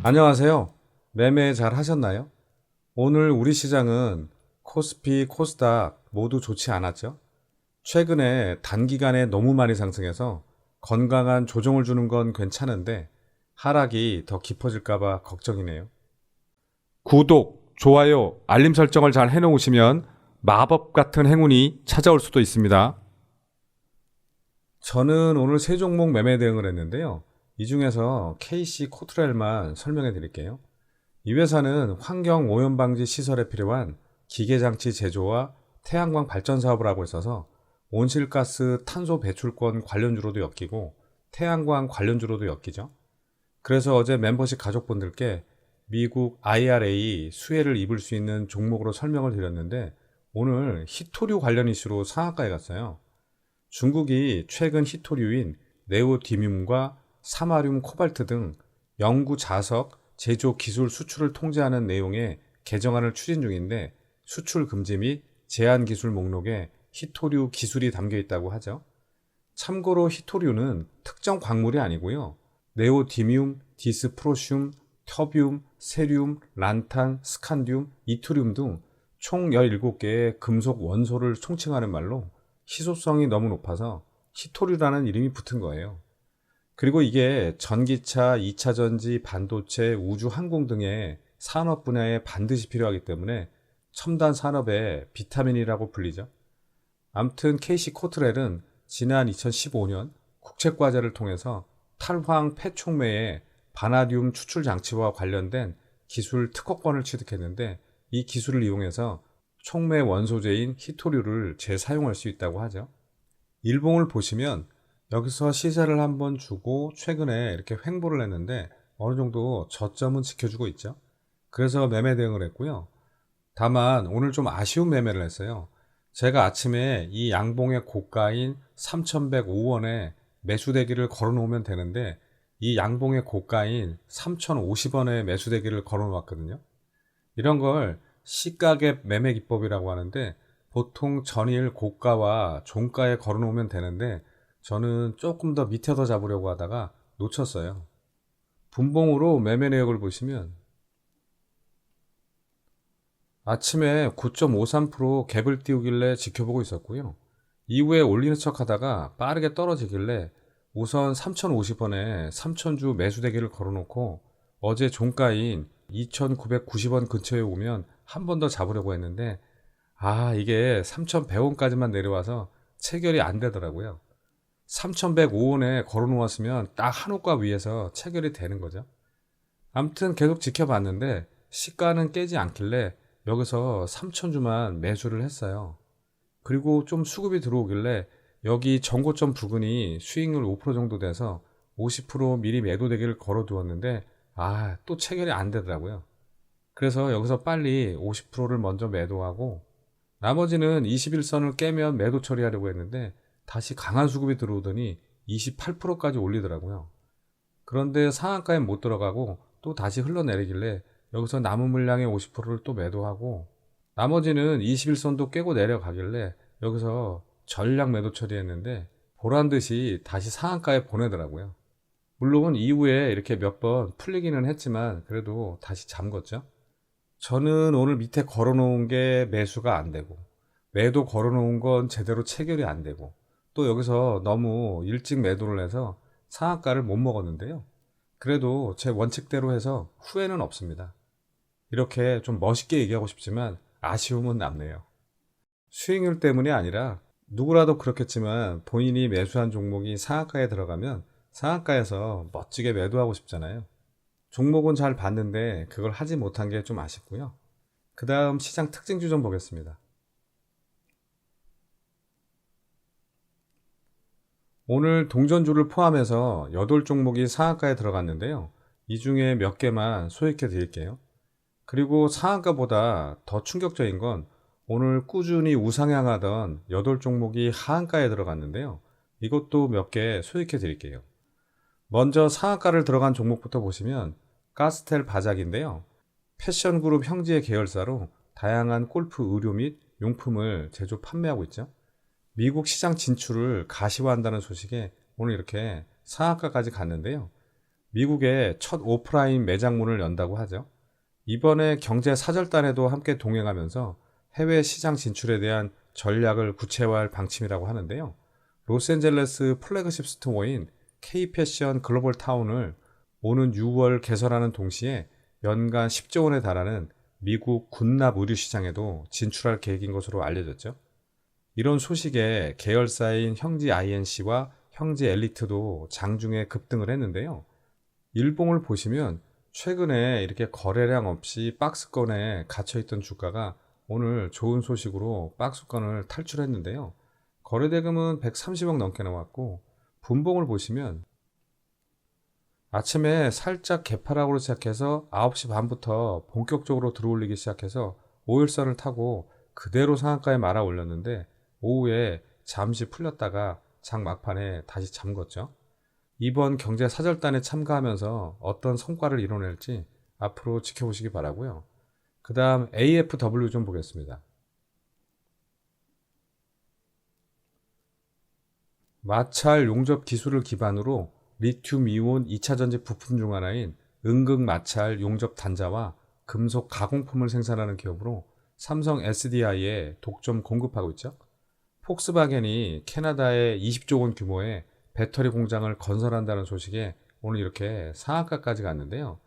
안녕하세요. 매매 잘 하셨나요? 오늘 우리 시장은 코스피, 코스닥 모두 좋지 않았죠? 최근에 단기간에 너무 많이 상승해서 건강한 조정을 주는 건 괜찮은데 하락이 더 깊어질까봐 걱정이네요. 구독, 좋아요, 알림 설정을 잘 해놓으시면 마법 같은 행운이 찾아올 수도 있습니다. 저는 오늘 세 종목 매매 대응을 했는데요. 이 중에서 KC 코트렐만 설명해 드릴게요. 이 회사는 환경 오염 방지 시설에 필요한 기계장치 제조와 태양광 발전 사업을 하고 있어서 온실가스 탄소 배출권 관련주로도 엮이고 태양광 관련주로도 엮이죠. 그래서 어제 멤버십 가족분들께 미국 IRA 수혜를 입을 수 있는 종목으로 설명을 드렸는데 오늘 히토류 관련 이슈로 상한가에 갔어요. 중국이 최근 히토류인 네오디뮴과 사마륨 코발트 등 영구 자석 제조 기술 수출을 통제하는 내용의 개정안을 추진 중인데 수출 금지 및 제한 기술 목록에 히토류 기술이 담겨 있다고 하죠. 참고로 히토류는 특정 광물이 아니고요. 네오디뮴, 디스프로슘, 터뷴, 세륨, 란탄, 스칸듐, 이투륨 등 총 17개의 금속 원소를 총칭하는 말로 희소성이 너무 높아서 히토류라는 이름이 붙은 거예요. 그리고 이게 전기차, 2차 전지, 반도체, 우주 항공 등의 산업 분야에 반드시 필요하기 때문에 첨단 산업의 비타민이라고 불리죠. 암튼 KC 코트렐은 지난 2015년 국책과제를 통해서 탈황 폐촉매의 바나듐 추출 장치와 관련된 기술 특허권을 취득했는데 이 기술을 이용해서 촉매 원소재인 히토류를 재사용할 수 있다고 하죠. 일봉을 보시면 여기서 시세를 한번 주고 최근에 이렇게 횡보를 했는데 어느 정도 저점은 지켜주고 있죠. 그래서 매매 대응을 했고요. 다만 오늘 좀 아쉬운 매매를 했어요. 제가 아침에 이 양봉의 고가인 3,105원에 매수대기를 걸어 놓으면 되는데 이 양봉의 고가인 3,050원에 매수대기를 걸어 놓았거든요. 이런 걸 시가갭 매매 기법이라고 하는데 보통 전일 고가와 종가에 걸어 놓으면 되는데 저는 조금 더 밑에 더 잡으려고 하다가 놓쳤어요. 분봉으로 매매 내역을 보시면 아침에 9.53% 갭을 띄우길래 지켜보고 있었고요. 이후에 올리는 척 하다가 빠르게 떨어지길래 우선 3,050원에 3,000주 매수대기를 걸어놓고 어제 종가인 2,990원 근처에 오면 한 번 더 잡으려고 했는데 이게 3,100원까지만 내려와서 체결이 안 되더라고요. 3,105원에 걸어 놓았으면 딱 한우가 위에서 체결이 되는 거죠. 아무튼 계속 지켜봤는데 시가는 깨지 않길래 여기서 3,000주만 매수를 했어요. 그리고 좀 수급이 들어오길래 여기 전고점 부근이 수익률 5% 정도 돼서 50% 미리 매도되기를 걸어 두었는데 또 체결이 안 되더라고요. 그래서 여기서 빨리 50%를 먼저 매도하고 나머지는 21선을 깨면 매도 처리하려고 했는데 다시 강한 수급이 들어오더니 28%까지 올리더라고요. 그런데 상한가에 못 들어가고 또 다시 흘러내리길래 여기서 남은 물량의 50%를 또 매도하고 나머지는 21선도 깨고 내려가길래 여기서 전략 매도 처리했는데 보란 듯이 다시 상한가에 보내더라고요. 물론 이후에 이렇게 몇 번 풀리기는 했지만 그래도 다시 잠궜죠. 저는 오늘 밑에 걸어 놓은 게 매수가 안 되고 매도 걸어 놓은 건 제대로 체결이 안 되고 또 여기서 너무 일찍 매도를 해서 상한가를 못 먹었는데요. 그래도 제 원칙대로 해서 후회는 없습니다. 이렇게 좀 멋있게 얘기하고 싶지만 아쉬움은 남네요. 수익률 때문이 아니라 누구라도 그렇겠지만 본인이 매수한 종목이 상한가에 들어가면 상한가에서 멋지게 매도하고 싶잖아요. 종목은 잘 봤는데 그걸 하지 못한 게 좀 아쉽고요. 그 다음 시장 특징주 좀 보겠습니다. 오늘 동전주를 포함해서 8종목이 상한가에 들어갔는데요. 이 중에 몇 개만 소개해 드릴게요. 그리고 상한가보다 더 충격적인 건 오늘 꾸준히 우상향하던 8종목이 하한가에 들어갔는데요. 이것도 몇 개 소개해 드릴게요. 먼저 상한가를 들어간 종목부터 보시면 가스텔 바작인데요. 패션그룹 형제의 계열사로 다양한 골프 의료 및 용품을 제조 판매하고 있죠. 미국 시장 진출을 가시화한다는 소식에 오늘 이렇게 상한가까지 갔는데요. 미국의 첫 오프라인 매장문을 연다고 하죠. 이번에 경제 사절단에도 함께 동행하면서 해외 시장 진출에 대한 전략을 구체화할 방침이라고 하는데요. 로스앤젤레스 플래그십 스토어인 K패션 글로벌 타운을 오는 6월 개설하는 동시에 연간 10조 원에 달하는 미국 군납 의류 시장에도 진출할 계획인 것으로 알려졌죠. 이런 소식에 계열사인 형지 INC와 형지 엘리트도 장중에 급등을 했는데요. 일봉을 보시면 최근에 이렇게 거래량 없이 박스권에 갇혀있던 주가가 오늘 좋은 소식으로 박스권을 탈출했는데요. 거래대금은 130억 넘게 나왔고, 분봉을 보시면 아침에 살짝 개파락으로 시작해서 9시 반부터 본격적으로 들어올리기 시작해서 5일선을 타고 그대로 상한가에 말아 올렸는데, 오후에 잠시 풀렸다가 장 막판에 다시 잠궜죠. 이번 경제 사절단에 참가하면서 어떤 성과를 이뤄낼지 앞으로 지켜보시기 바라고요. 그 다음 AFW 좀 보겠습니다. 마찰 용접 기술을 기반으로 리튬 이온 2차전지 부품 중 하나인 음극 마찰 용접 단자와 금속 가공품을 생산하는 기업으로 삼성 SDI에 독점 공급하고 있죠. 폭스바겐이 캐나다에 20조 원 규모의 배터리 공장을 건설한다는 소식에 오늘 이렇게 상한가까지 갔는데요.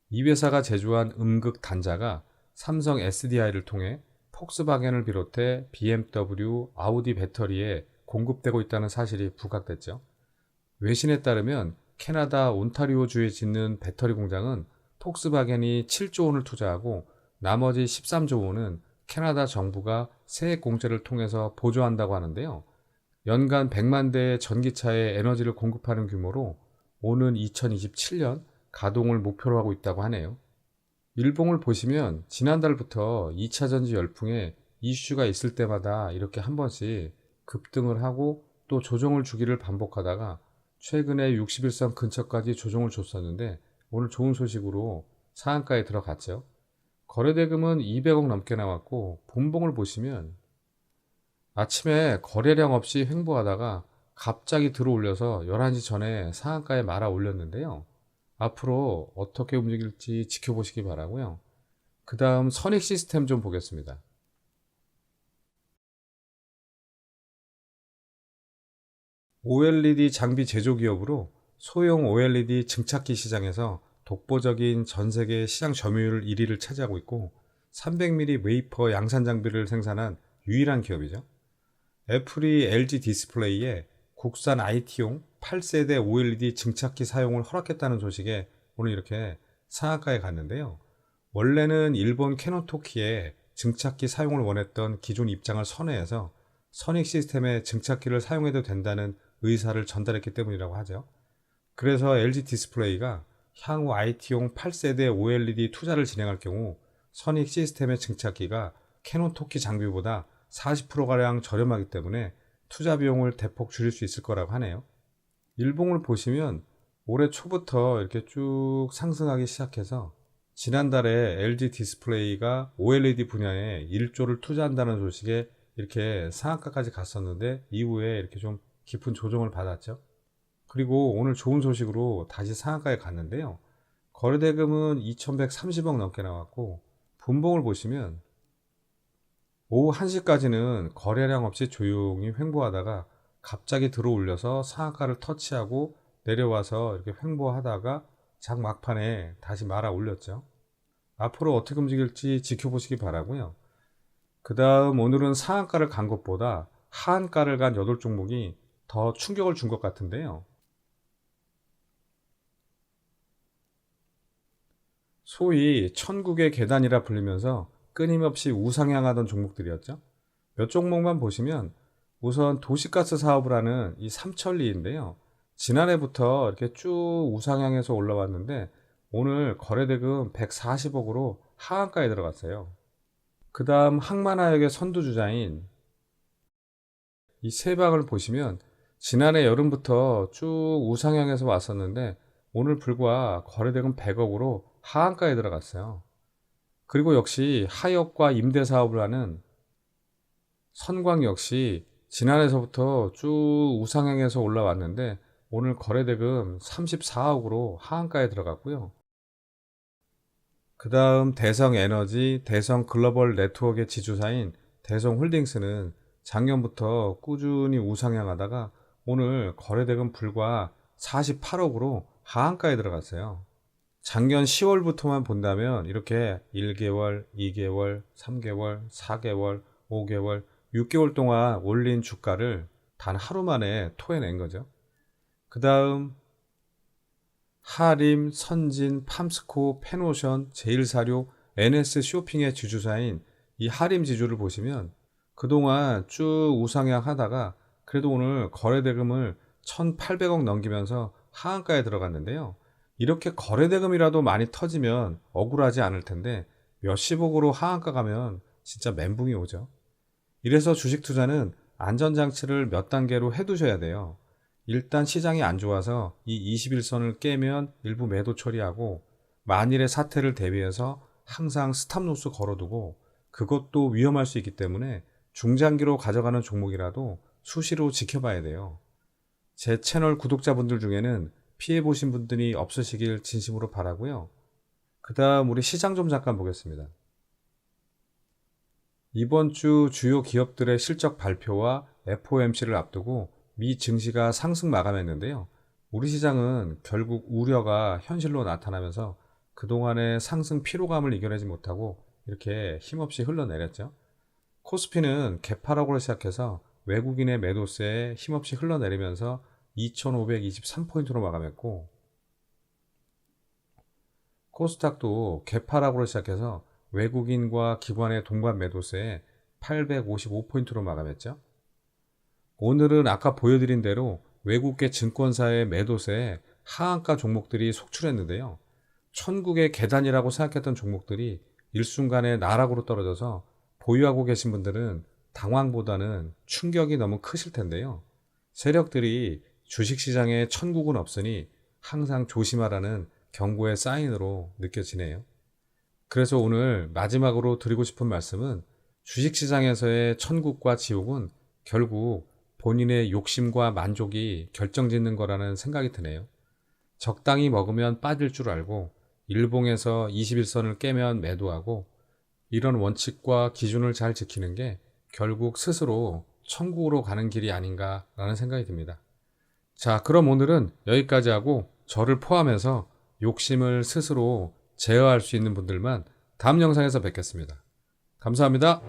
이 회사가 제조한 음극 단자가 삼성 SDI를 통해 폭스바겐을 비롯해 BMW, 아우디 배터리에 공급되고 있다는 사실이 부각됐죠. 외신에 따르면 캐나다 온타리오주에 짓는 배터리 공장은 폭스바겐이 7조 원을 투자하고 나머지 13조 원은 캐나다 정부가 세액 공제를 통해서 보조한다고 하는데요. 연간 100만 대의 전기차에 에너지를 공급하는 규모로 오는 2027년 가동을 목표로 하고 있다고 하네요. 일봉을 보시면 지난달부터 2차전지 열풍에 이슈가 있을 때마다 이렇게 한 번씩 급등을 하고 또 조정을 주기를 반복하다가 최근에 61선 근처까지 조정을 줬었는데 오늘 좋은 소식으로 상한가에 들어갔죠. 거래대금은 200억 넘게 나왔고, 분봉을 보시면 아침에 거래량 없이 횡보하다가 갑자기 들어올려서 11시 전에 상한가에 말아 올렸는데요. 앞으로 어떻게 움직일지 지켜보시기 바라고요. 그 다음 선익 시스템 좀 보겠습니다. OLED 장비 제조 기업으로 소형 OLED 증착기 시장에서 독보적인 전 세계 시장 점유율 1위를 차지하고 있고, 300mm 웨이퍼 양산 장비를 생산한 유일한 기업이죠. 애플이 LG 디스플레이에 국산 IT용 8세대 OLED 증착기 사용을 허락했다는 소식에 오늘 이렇게 상한가에 갔는데요. 원래는 일본 캐논 토키에 증착기 사용을 원했던 기존 입장을 선회해서 선익 시스템의 증착기를 사용해도 된다는 의사를 전달했기 때문이라고 하죠. 그래서 LG 디스플레이가 향후 IT용 8세대 OLED 투자를 진행할 경우 선익 시스템의 증착기가 캐논 토키 장비보다 40%가량 저렴하기 때문에 투자 비용을 대폭 줄일 수 있을 거라고 하네요. 일봉을 보시면 올해 초부터 이렇게 쭉 상승하기 시작해서 지난달에 LG 디스플레이가 OLED 분야에 1조를 투자한다는 소식에 이렇게 상한가까지 갔었는데 이후에 이렇게 좀 깊은 조정을 받았죠. 그리고 오늘 좋은 소식으로 다시 상한가에 갔는데요. 거래대금은 2130억 넘게 나왔고, 분봉을 보시면 오후 1시까지는 거래량 없이 조용히 횡보하다가 갑자기 들어올려서 상한가를 터치하고 내려와서 이렇게 횡보하다가 장 막판에 다시 말아 올렸죠. 앞으로 어떻게 움직일지 지켜보시기 바라고요. 그 다음 오늘은 상한가를 간 것보다 하한가를 간 8종목이 더 충격을 준 것 같은데요. 소위 천국의 계단이라 불리면서 끊임없이 우상향하던 종목들이었죠. 몇 종목만 보시면 우선 도시가스 사업을 하는 이 삼천리인데요. 지난해부터 이렇게 쭉 우상향해서 올라왔는데 오늘 거래대금 140억으로 하한가에 들어갔어요. 그 다음 항만화역의 선두주자인 이 세방을 보시면 지난해 여름부터 쭉 우상향해서 왔었는데 오늘 불과 거래대금 100억으로 하한가에 들어갔어요. 그리고 역시 하역과 임대 사업을 하는 선광 역시 지난해서부터 쭉 우상향해서 올라왔는데 오늘 거래대금 34억으로 하한가에 들어갔고요. 그 다음 대성에너지, 대성글로벌 네트워크의 지주사인 대성홀딩스는 작년부터 꾸준히 우상향하다가 오늘 거래대금 불과 48억으로 하한가에 들어갔어요. 작년 10월부터만 본다면 이렇게 1개월, 2개월, 3개월, 4개월, 5개월, 6개월 동안 올린 주가를 단 하루 만에 토해낸 거죠. 그 다음 하림, 선진, 팜스코, 페노션, 제일사료, NS 쇼핑의 지주사인 이 하림 지주를 보시면 그동안 쭉 우상향 하다가 그래도 오늘 거래대금을 1,800억 넘기면서 하한가에 들어갔는데요. 이렇게 거래대금이라도 많이 터지면 억울하지 않을 텐데 몇십억으로 하한가 가면 진짜 멘붕이 오죠. 이래서 주식 투자는 안전장치를 몇 단계로 해두셔야 돼요. 일단 시장이 안 좋아서 이 21선을 깨면 일부 매도 처리하고 만일의 사태를 대비해서 항상 스탑로스 걸어두고 그것도 위험할 수 있기 때문에 중장기로 가져가는 종목이라도 수시로 지켜봐야 돼요. 제 채널 구독자분들 중에는 피해보신 분들이 없으시길 진심으로 바라고요. 그 다음 우리 시장 좀 잠깐 보겠습니다. 이번 주 주요 기업들의 실적 발표와 FOMC를 앞두고 미 증시가 상승 마감했는데요. 우리 시장은 결국 우려가 현실로 나타나면서 그동안의 상승 피로감을 이겨내지 못하고 이렇게 힘없이 흘러내렸죠. 코스피는 개파락으로 시작해서 외국인의 매도세에 힘없이 흘러내리면서 2523포인트로 마감했고, 코스닥도 개파락으로 시작해서 외국인과 기관의 동반 매도세에 855포인트로 마감했죠. 오늘은 아까 보여드린 대로 외국계 증권사의 매도세에 하한가 종목들이 속출했는데요. 천국의 계단이라고 생각했던 종목들이 일순간에 나락으로 떨어져서 보유하고 계신 분들은 당황보다는 충격이 너무 크실 텐데요. 세력들이 주식시장에 천국은 없으니 항상 조심하라는 경고의 사인으로 느껴지네요. 그래서 오늘 마지막으로 드리고 싶은 말씀은 주식시장에서의 천국과 지옥은 결국 본인의 욕심과 만족이 결정짓는 거라는 생각이 드네요. 적당히 먹으면 빠질 줄 알고 일봉에서 21선을 깨면 매도하고 이런 원칙과 기준을 잘 지키는 게 결국 스스로 천국으로 가는 길이 아닌가라는 생각이 듭니다. 자, 그럼 오늘은 여기까지 하고 저를 포함해서 욕심을 스스로 제어할 수 있는 분들만 다음 영상에서 뵙겠습니다. 감사합니다.